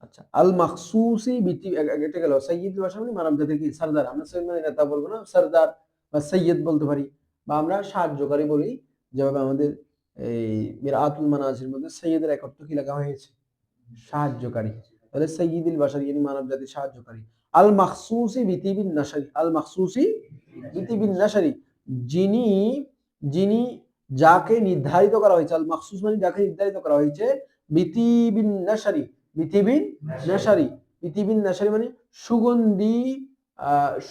আচ্ছা, আল মাখসুসি বিতি, এটা গেল সাইয়্যিদুল বাশার মানে মানব জাতির কি সরদার। আমরা সৈয়দ মানে নেতা বলবো না, সরদার বা সৈয়দ বলতে পারি, বা আমরা সাহায্যকারী বলি, যেভাবে আমাদের এই মিরআতুল মানাজির মধ্যে সৈয়দের এক অর্থ কি লেখা হয়েছে? সাহায্যকারী। তাহলে সাইয়্যিদুল বাশার yani মানব জাতির সাহায্যকারী। আল মাখসুসি বিতিবিন নাশারি, আল মাখসুসি বিতিবিন নাশারি, যিনি যিনি যাকে নির্ধারিত করা হয়েছে, আল মাখসুস মানে যাকে নির্ধারিত করা হয়েছে, বিতিবিন নাশারি, বিতিবিন নাশারি, বিতিবিন নাশারি মানে সুগন্ধি,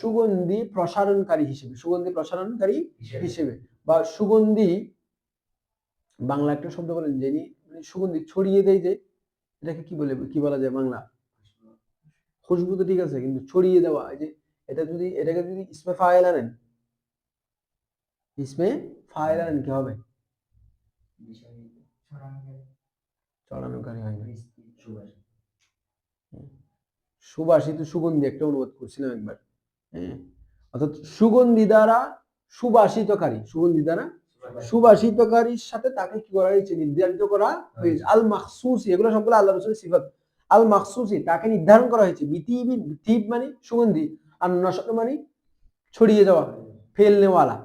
সুগন্ধি প্রসারণকারী হিসেবে, সুগন্ধি প্রসারণকারী হিসেবে, বা সুগন্ধি, বাংলা একটা শব্দ বলেন, যিনি মানে সুগন্ধি ছড়িয়ে দেয়, যে এটাকে কি বলে, কি বলা যায় বাংলা? খুশবু তো ঠিক আছে, কিন্তু ছড়িয়ে দেওয়া, এই যে এটা যদি, এটাকে যদি ইসমে ফাইল আনেন, ইসমে ফাইল আনেন কি হবে? ছড়ানোকারী হয় না। সুবাসিত, সুগন্ধি একটা অনুবাদ করছিলাম একবার, হ্যাঁ, অর্থাৎ সুগন্ধি দ্বারা সুবাসিতকারী, সুগন্ধি দ্বারা সুবাসিতকারীর সাথে তাকে কি করা হয়েছে? নির্ধারিত করা হয়েছে। আল মাখসুসি, এগুলো সবগুলো আল্লাহ রাসূলের সিফাত। আল মাখসুসি, তাকে নির্ধারণ করা হয়েছে, বিতিবি, তিব মানে সুগন্ধি, আর নশর মানে ছড়িয়ে যাওয়া, ফেলনেওয়ালা,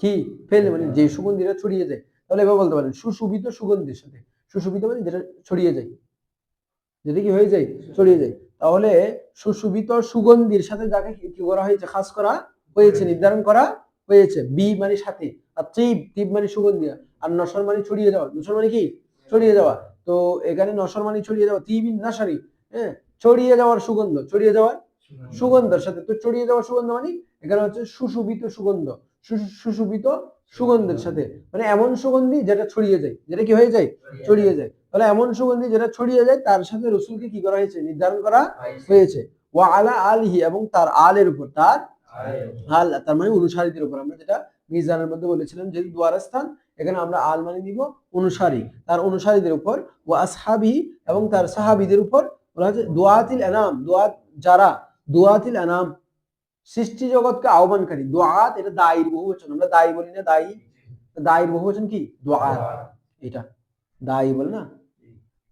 কি ফেলনে মানে যে সুগন্ধিটা ছড়িয়ে যায়। তাহলে এভাবে বলতে পারেন সুশোভিত সুগন্ধির সাথে, সুশোভিত মানে যেটা ছড়িয়ে যায়, যেটা কি হয়ে যায়? ছড়িয়ে যায়। তাহলে সুশোভিত সুগন্ধির সাথে যাকে কি করা হয়েছে? খাস করা হয়েছে, নির্ধারণ করা হয়েছে। বি মানে সাথে, আর তিব, তিব মানে সুগন্ধি, আর নশর মানে ছড়িয়ে যাওয়া, নশর মানে কি ছড়িয়ে যাওয়া। তো এখানে নশর মানে ছড়িয়ে যাওয়া, তিবিন নাশারি, হ্যাঁ, ছড়িয়ে যাওয়ার সুগন্ধ, ছড়িয়ে যাওয়ার সুগন্ধের সাথে। তো ছড়িয়ে যাওয়ার সুগন্ধ মানে এখানে হচ্ছে সুশোভিত সুগন্ধ, সুশোভিত সুগন্ধের সাথে, মানে এমন সুগন্ধি যেটা ছড়িয়ে যায়, যেটা কি হয়ে যায়? ছড়িয়ে যায়। তাহলে এমন সুগন্ধি যেটা ছড়িয়ে যায়, তার সাথে রাসূলকে কি করা হয়েছে? নির্ধারণ করা হয়েছে। ওয়া আলা আলিহি, এবং তার আলের উপর, তার আল তার মানে অনুসারীদের উপর। আমরা যেটা মিজানের মধ্যে বলেছিলাম, যেহেতু দুয়ারস্থান, এখানে আমরা আল মানে দিব অনুসারী, তার অনুসারীদের উপর। ওয়া আসহাবিহি, এবং তার সাহাবীদের উপর। বলা হচ্ছে দুআতিল আনাম, দুআত যারা, দুআতিল আনাম সৃষ্টি জগৎকে আহ্বানকারী। দুআত এটা দায়ীর বহুবচন, আমরা দায়ী বলি না, দায়ী, দায়ীর বহুবচন কি? দুআত, এটা দায়ী বলে না,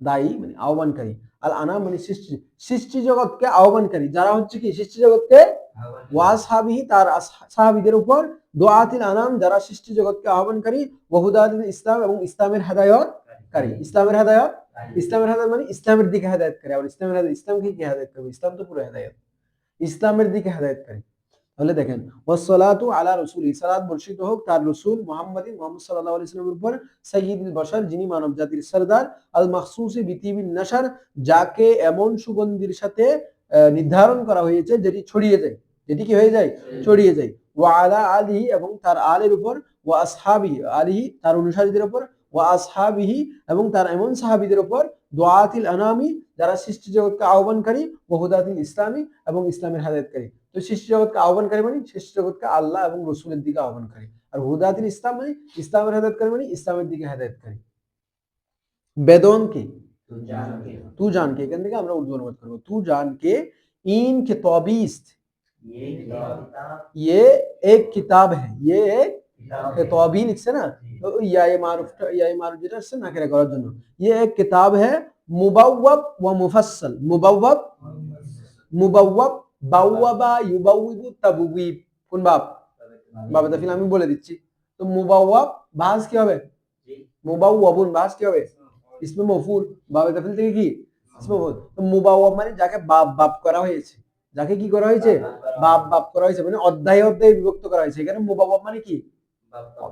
দায়ী মানে আহ্বানকারী। আল আনাম মানে সৃষ্টি, সৃষ্টি জগৎকে আহ্বানকারী, যারা হচ্ছে কি সৃষ্টি জগৎকে, ওয়াসহাবিহি, তার সাহাবীদের উপর। দুআতিল আনাম, যারা সৃষ্টি জগৎকে আহ্বানকারী। ওয়াহুদাতিল ইসলাম, এবং ইসলামের হেদায়েতকারী, ইসলামের হেদায়েত, ইসলামের হেদায়েত মানে ইসলামের দিকে হেদায়েতকারী। আর ইসলামের হেদায়েত, ইসলামকে কি হেদায়েত করবে? ইসলাম তো পুরো হেদায়েত, ইসলামের দিকে হেদায়েতকারী। তাহলে দেখেন, ওয়াসসালাতু আলা রাসূলি, সালাত বর্ষিত হোক তার রাসূল মুহাম্মদ সাল্লাল্লাহু আলাইহি ওয়াসাল্লামের উপর, সাইয়্যিদুল বাশার, যিনি মানব জাতির সরদার, আল মাখসুসি বিতিবিন নাশার, যাকে এমন সুগন্ধির সাথে নির্ধারণ করা হয়েছে, যেটি ছড়িয়ে যায়, যেটি কি হয়ে যায়? ছড়িয়ে যায়। ওয়া আলা আলিহি, এবং তার আলের উপর। ওয়া আসহাবিহি, আলিহি তার অনুসারীদের উপর। ওয়া আসহাবিহি, এবং তার এমন সাহাবীদের উপর। দুআতিল আনামি, যারা সৃষ্টি জগৎকে আহ্বানকারী। ওয়া হুদাতিল ইসলামি, এবং ইসলামের হেদায়েতকারী। তো সৃষ্টি জগৎকে আহ্বানকারী মানে সৃষ্টি জগৎকে আল্লাহ এবং রাসূলের দিকে আহ্বানকারী। আর হুদাতিল ইসলাম মানে ইসলামের হেদায়েতকারী, মানে ইসলামের দিকে হেদায়েতকারী। বেদন কি? তু জান কে, এখান থেকে আমরা উর্দু অনুবাদ করব। তু জান কে ইন কিতাবিস্ত, ये एक किताब है, ये एक किताबी लिखছে না, তো ইয়ায়ে মারুফটা, ইয়ায়ে মারুফ যেটা আছে নাকিরা করার জন্য। ये एक किताब है मुबव्वब व मुफस्सल, मुबव्वब, মুবাওয়াব, বাওয়াবা ইউবাউইবু তাবওয়িব, কোন বাব? বাবে তাফিল, আমি বলে দিচ্ছি। তো মুবাওয়াব বাস কি হবে? মুবাওয়াবুন বাস কি হবে? ইসমে মফউল, বাবে তাফিল থেকে কি? ইসমে মফউল। তো মুবাওয়াব মানে যাকে বাব বাব করা হয়েছে, যাকে কি করা হয়েছে? বাব বাব করা হয়েছে, মানে অধ্যায় অধ্যায় বিভক্ত করা হয়েছে। এখানে মুবাওয়াব মানে কি?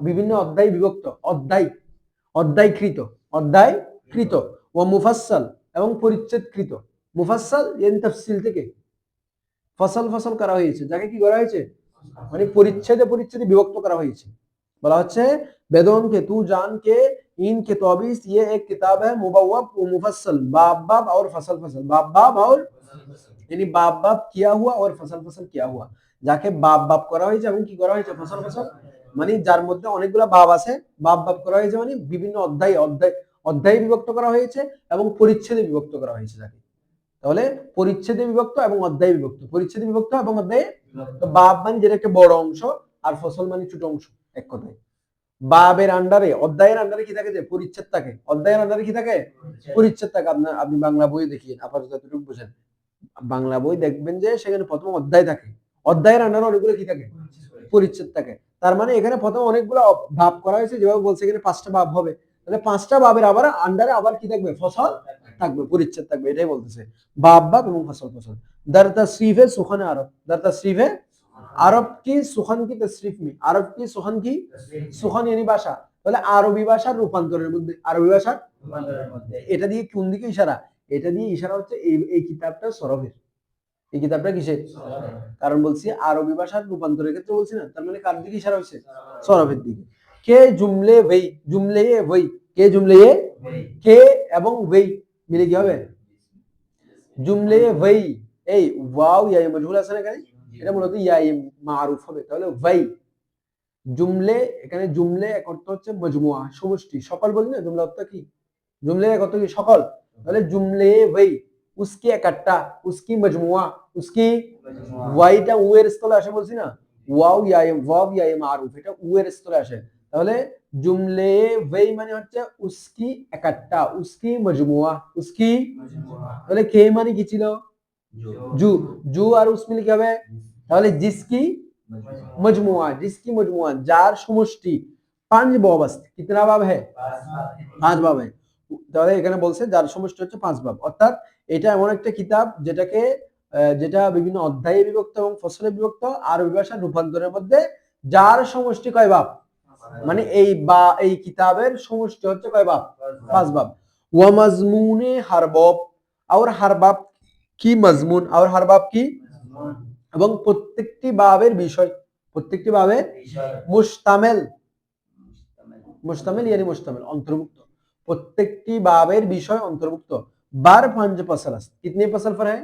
বিভিন্ন অধ্যায় বিভক্ত, অধ্যায়, অধ্যায়কৃত, অধ্যায়কৃত। ও মুফাসসাল, এবং পরিচ্ছেদকৃত। মুফাসসাল এর তাফসীল থেকে ফসল ফসল করা হয়েছে, যাকে কি করা হয়েছে? মানে পরিচ্ছেদে পরিচ্ছেদে বিভক্ত করা হয়েছে। বলা হচ্ছে বেদন কে তু জান কে इन के 24 ये एक किताब है मुबव्वब व मुफस्सल बाब बाब और फसल फसल बाब बाब और यानी बाब बाब किया हुआ और फसल फसल किया हुआ যাকে বাব বাব করা হয়েছে এবং কি করা হয়েছে ফসল ফসল মানে যার মধ্যে অনেকগুলো বাব আছে বাব বাব করা হয়েছে মানে বিভিন্ন অধ্যায় অধ্যায় অধ্যায়ে বিভক্ত করা হয়েছে এবং পরিচ্ছেদে বিভক্ত করা হয়েছে যাকে তাহলে পরিচ্ছেদে বিভক্ত এবং অধ্যায়ে বিভক্ত পরিচ্ছেদে বিভক্ত এবং অধ্যায়ে তো বাব মানে যেটা একটা বড় অংশ আর ফসল মানে ছোট অংশ এক কথায় বাবের আন্ডারে অধ্যায়ের আন্ডারে কি থাকে যে পরিচ্ছেদ থাকে অধ্যায়ের আন্ডারে কি থাকে পরিচ্ছেদ থাকে আপনার আপনি বাংলা বই দেখিয়ে আপাতত যতটুকু বুঝেন বাংলা বই দেখবেন যে সেখানে প্রথম অধ্যায় থাকে অধ্যায়ের আন্ডারে অনেকগুলো কি থাকে পরিচ্ছেদ থাকে তার মানে এখানে প্রথম অনেকগুলো ভাব করা হয়েছে যেভাবে বলছে এখানে 5টা ভাব হবে তাহলে 5টা ভাবের আবার আন্ডারে আবার কি থাকবে ফসল থাকবে পরিচ্ছেদ থাকবে এটাই বলতেছে ভাব ভাব এবং ফসল ফসল দার তশরিফে সুখানে আরব দার তশরিফে আরব কি সুখান কি তশরিফ মি আরব কি সুখান কি সুখান यानी ভাষা তাহলে আরবি ভাষার রূপান্তরের মধ্যে আরবি ভাষার রূপান্তরের মধ্যে এটা দিয়ে কোন দিকে ইশারা এটা দিয়ে ইশারা হচ্ছে এই কিতাবটা সরফের এই কিতাবটা কিসের কারণ বলছি আরবি ভাষার রূপান্তরের ক্ষেত্রে বলছি না তার মানে কার দিকে ইশারা হচ্ছে সরফের দিকে কে জুমলে ওই জুমলে ওই কে জুমলে কে এবং ওই মিলে কি হবে জুমলে ওই এই ওয়াও ইয়া মজহুল আছে না এখানে এটা মূলত ইয়া মারুফ হবে তাহলে ওই জুমলে এখানে জুমলে এক অর্থ হচ্ছে মজমুয়া সমষ্টি সকল বলি না জুমলা অর্থ কি জুমলে এক অর্থ কি সকল তাহলে জুমলে ওই उसकी इकट्ठा उसकी मजमुआ उसकी ওয়াইটা উয়ের স্থলে আসে বলছি না ওয়াও ইয়া মারুফ এটা উয়ের স্থলে আসে তাহলে জুমলে ওই মানে হচ্ছে उसकी इकट्ठा उसकी मजमुआ उसकी তাহলে কে মানে কি ছিল জু জু আর উস মিলে কি হবে তাহলে जिसकी जिसकी मजमुआ যার সমষ্টি 5 বাব আছে कितना बाब है 5 बाब है তাহলে এখানে বলছে যার সমষ্টি হচ্ছে 5 বাব অর্থাৎ এটা এমন একটা কিতাব যেটা বিভিন্ন অধ্যায়ে বিভক্ত এবং ফসলে বিভক্ত আরবি ভাষার রূপান্তরের মধ্যে যার সমষ্টি কয় বাব মানে এই কিতাবের সমষ্টি হচ্ছে কয় বাব 5 বাব ওয়া মাজমুনে হর বাব और हर बाब কি মাজমুন और हर बाब কি এবং প্রত্যেকটি বাবের বিষয় প্রত্যেকটি বাবের মুশতামিল मुश्तमिल यानी मुश्तमिल अंतर्भुक्त प्रत्येकटी बाबेर विषय अंतर्भुक्त बार 5 फसल আছে कितने फसल पर है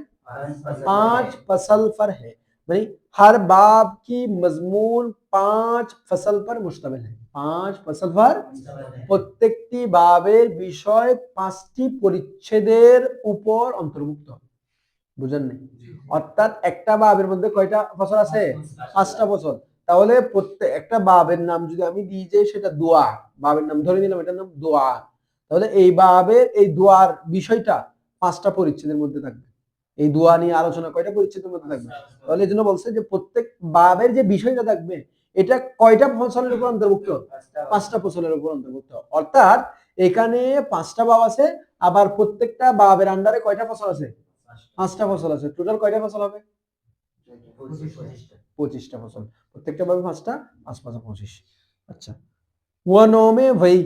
5 फसल पर है यानी हर बाब की मजमून 5 फसल पर मुश्तमिल है 5 फसल पर প্রত্যেকটি বাবের বিষয় 5টি পরিচ্ছেদের উপর অন্তর্ভুক্ত বুঝেন নাই অর্থাৎ একটা বাবের মধ্যে কয়টা ফসল আছে 5টা ফসল তাহলে প্রত্যেক একটা বাবের নাম যদি আমি দিই যে সেটা দোয়া বাবের নাম ধরে নিলাম এটার নাম দোয়া তাহলে এই বাবের এই দোয়ার বিষয়টা 5টা পরিচ্ছেদের মধ্যে থাকবে এই দোয়া নিয়ে আলোচনা কয়টা পরিচ্ছেদের মধ্যে থাকবে তাহলে এজন্য বলছে যে প্রত্যেক বাবের যে বিষয়টা থাকবে এটা কয়টা ফসলের উপর অন্তর্ভুক্ত 5টা ফসলের উপর অন্তর্ভুক্ত অর্থাৎ এখানে 5টা বাব আছে আবার প্রত্যেকটা বাবের আন্ডারে কয়টা ফসল আছে 5টা ফসল আছে টোটাল কয়টা ফসল হবে 25টা ফসল प्रत्येक बार 5टा 5 5 25 अच्छा वो नौमे वही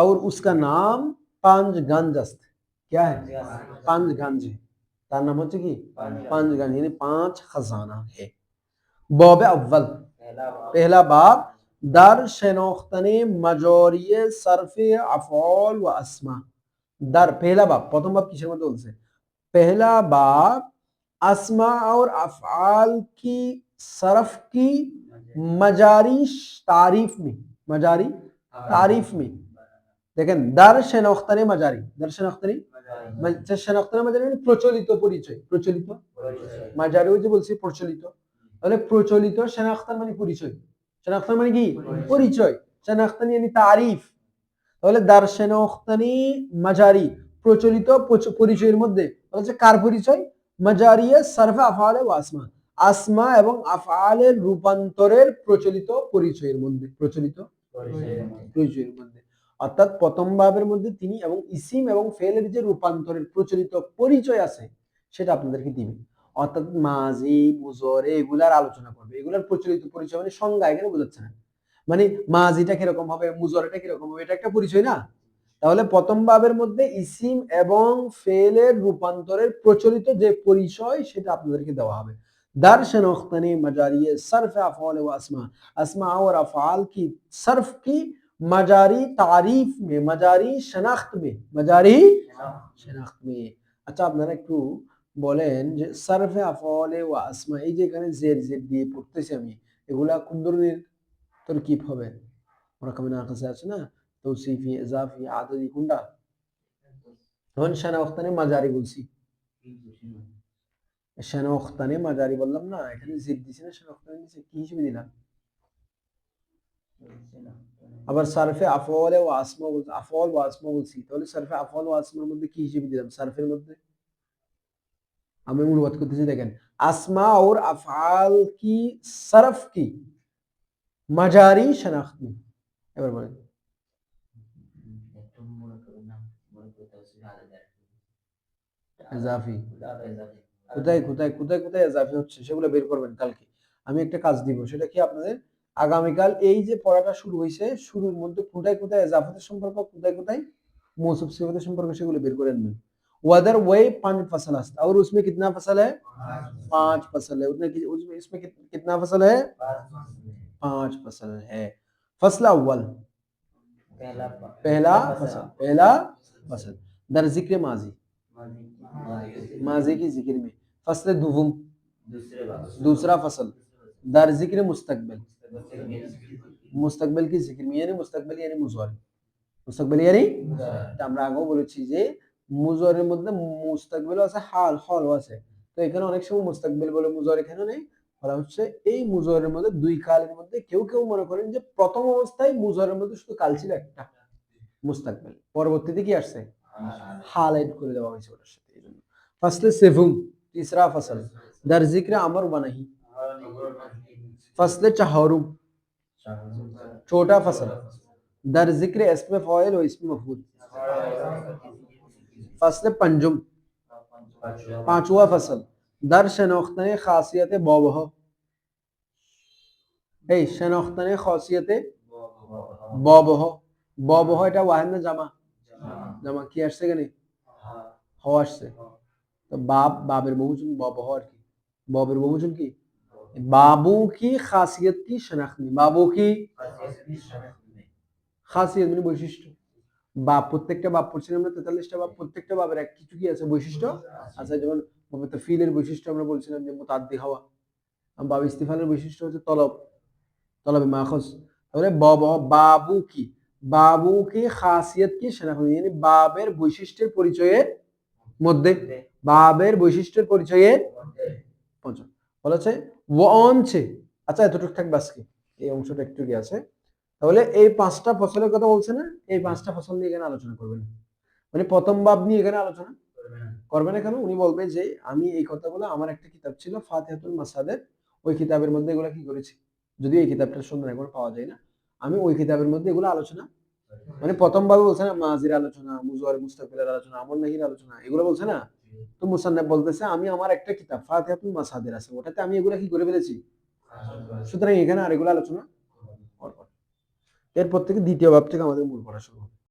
और उसका नाम 5 गंज क्या है 5 गंज है तार नाम হচ্ছে কি 5 गंज यानी 5 खजाना है बाब अव्वल पहला बाब दर शनाख्तने मजोरिय सर्फ अफआल व अस्मा दर पहला बाब প্রথম বাব কিসের মধ্যে বলছে पहला बाब अस्मा और अफआल की सरफ की मजारी तारीफ में मजारी तारीफ में देखें दर शनाख्तने मजारी दर शनाख्तने मजारी प्रचलित परिचय प्रचलित मजारी যে বলছি প্রচলিত তাহলে প্রচলিত শনাখতান মানে পরিচয় শনাখতান মানে কি পরিচয় শনাখতান মানে তারিফ তাহলে দর শনাখতানি মজারি প্রচলিত পরিচয়ের মধ্যে হচ্ছে কার পরিচয় মজারিয়ে সারফ আফআল ওয়া আসমা আসমা এবং আফআলের রূপান্তরের প্রচলিত পরিচয়ের মধ্যে প্রচলিত পরিচয়ের মধ্যে অর্থাৎ প্রথম ভাবের মধ্যে তিনি এবং ইসিম এবং ফেলের যে রূপান্তরের প্রচলিত পরিচয় আছে সেটা আপনাদেরকে দিবে অর্থাৎ মাজি মুজরে এগুলার আলোচনা করবে এগুলার প্রচলিত পরিচয় মানে সংজ্ঞা এখানে বোঝাচ্ছে না মানে মাজিটা কিরকম হবে মুজরেটা কিরকম হবে এটা একটা পরিচয় না তাহলে প্রথম ভাবের মধ্যে ইসিম এবং ফেলের রূপান্তরের প্রচলিত যে পরিচয় সেটা আপনাদেরকে দেওয়া হবে दर शनाख्तने मजारी सर्फ अफ़ाल व अस्मा, अस्मा और अफ़ाल की सर्फ की मजारी तारीफ में, मजारी शनाख्त में, मजारी শনাख्ত में। আচ্ছা আপনারা একটু বলেন যে সারফে আফআলে ওয়া আসমা, এই যে এখানে জের জের দিয়ে পড়তেছি আমি, এগুলা কোন ধরনের তরকিব হবে? মুরাক্কাবে নাকিসে আছে না, তৌসিফি, ইজাফি, আদদি, কোনটা? এখন শনাখ্তানে মাজারি বলছি, শনাখ্তানে মাজারি বললাম না, এখানে জের দিছি না, শনাখ্তানে নিচে কি হিসেবে দিলাম? আবার সারফে আফআলে ওয়া আসমা বলছি, আফআল ওয়া আসমা বলছি, তাহলে সারফে আফআল ওয়া আসমার মধ্যে কি হিসেবে দিলাম? সারফের মধ্যে আমি অনুবাদ করতেছি, দেখেন আসমা और अफ़आल की सरफ की मजारी शनाख्त में। এবার বলেন ইজাফি কোথায় কোথায় কোথায় কোথায় ইজাফি হচ্ছে সেগুলো বের করবেন কালকে। আমি একটা কাজ দিব, সেটা কি আপনাদের আগামীকাল এই যে পড়াটা শুরু হয়েছে, শুরুর মধ্যে কোথায় কোথায় ইজাফাতের সম্পর্ক, কোথায় কোথায় मौसूफ सिफातेर সম্পর্ক সেগুলো বের করে আনবেন। ওয়াদার ওয়ে 5 फसल है और उसमें कितना फसल है? 5 फसल है। उसमें इसमें कितना फसल है? 5 फसल है। फसल अव्वल, पहला फसल दर जिक्र माजी, माजी की जिक्र में। फसल दुवुम, दूसरा फसल दर जिक्र मुस्तकबिल, मुस्तकबिल की जिक्र में, यानी मुस्तकबिल यानी मुज़ारी, মুস্তাকবিল ইয়ানি আমরা আগেও বলেছি যে মুজারের মধ্যে মুস্তাকবিল আছে, হাল হল আছে। তো এখানে অনেক সময় মুস্তাকবিল বলে মুজার এখানে নেই, বলা হচ্ছে এই মুজারের মধ্যে দুই কালের মধ্যে কেউ কেউ মনে করেন যে প্রথম অবস্থায় মুজারের মধ্যে শুধু কাল ছিল একটা মুস্তাকবিল, পরবর্তীতে কি আসছে? হাল এড করে দেওয়া হয়েছে ওটার সাথে। এইজন্য ফাসলে সেফুম तीसरा फसल दर जिक्र अमर व नहीं, फसले चहारुम छोटा फसल दर जिक्र इसमें फ़ाइल और इसमें मफ़ऊल। फसल पंजुम पांचवा फसल दर शनाख्तने खासियत बाबह, এই শনাख्तने खासियत बाबह, बाबह এটা ওয়াহিদ না জামা? জামা কি আসছে এখানে? হ আসছে। তো বাব, বাবের বহুবচন বাবহ আর কি, বাবের বহুবচন কি? बाबू की खासियत की शनाख्त में, बाबू की খাসিয়ত মানে বৈশিষ্ট্য। বাব, প্রত্যেকটা বাব পড়ছিলাম আমরা 43টা বাব, প্রত্যেকটা বাবের এক কিছু কি আছে? বৈশিষ্ট্য আছে। যেমন ফিলের বৈশিষ্ট্য আমরা বলছিলাম যে মুতাআদ্দি হওয়া, বাব ইস্তিফালের বৈশিষ্ট্য হচ্ছে তলব, তলবে মাখুজ। তাহলে বাবু কি, বাবু কি খাসিয়ত কি শনাখ্ত, মানে বাবের বৈশিষ্ট্যের পরিচয়ের মধ্যে, বাবের বৈশিষ্ট্যের পরিচয়ের পঞ্চম বলেছে ও অনছে। আচ্ছা এতটুকু থাকবে আজকে, এই অংশটা একটু কি আছে। তাহলে এই 5টা ফসলের কথা বলছে না, এই 5টা ফসল নিয়ে এখানে আলোচনা করবেন, মানে প্রথম বাব নিয়ে এখানে আলোচনা করবে না। কেন? উনি বলবে যে আমি এই কথাগুলো আমার একটা কিতাব ছিল ফাতিহাতুল মাসাদের, ওই কিতাবের মধ্যে এগুলো কি করেছি, যদিও এই কিতাবটার সন্ধান এখন পাওয়া যায় না, আমি ওই কিতাবের মধ্যে এগুলো আলোচনা, মানে প্রথম ভাবে বলছে না মাজির আলোচনা, মুজাওয়ার মুস্তাকবিলের আলোচনা, আমর নাহির আলোচনা, এগুলো বলছে না। তো মুসান্নাফ বলতেছে আমি আমার একটা কিতাব ফাতিহাতুল মাসাদের আছে, ওটাতে আমি এগুলো কি করে ফেলেছি, সুতরাং এখানে আর এগুলো আলোচনা করব। এরপর থেকে দ্বিতীয় বাব থেকে আমাদের মূল পড়া শুরু হবে।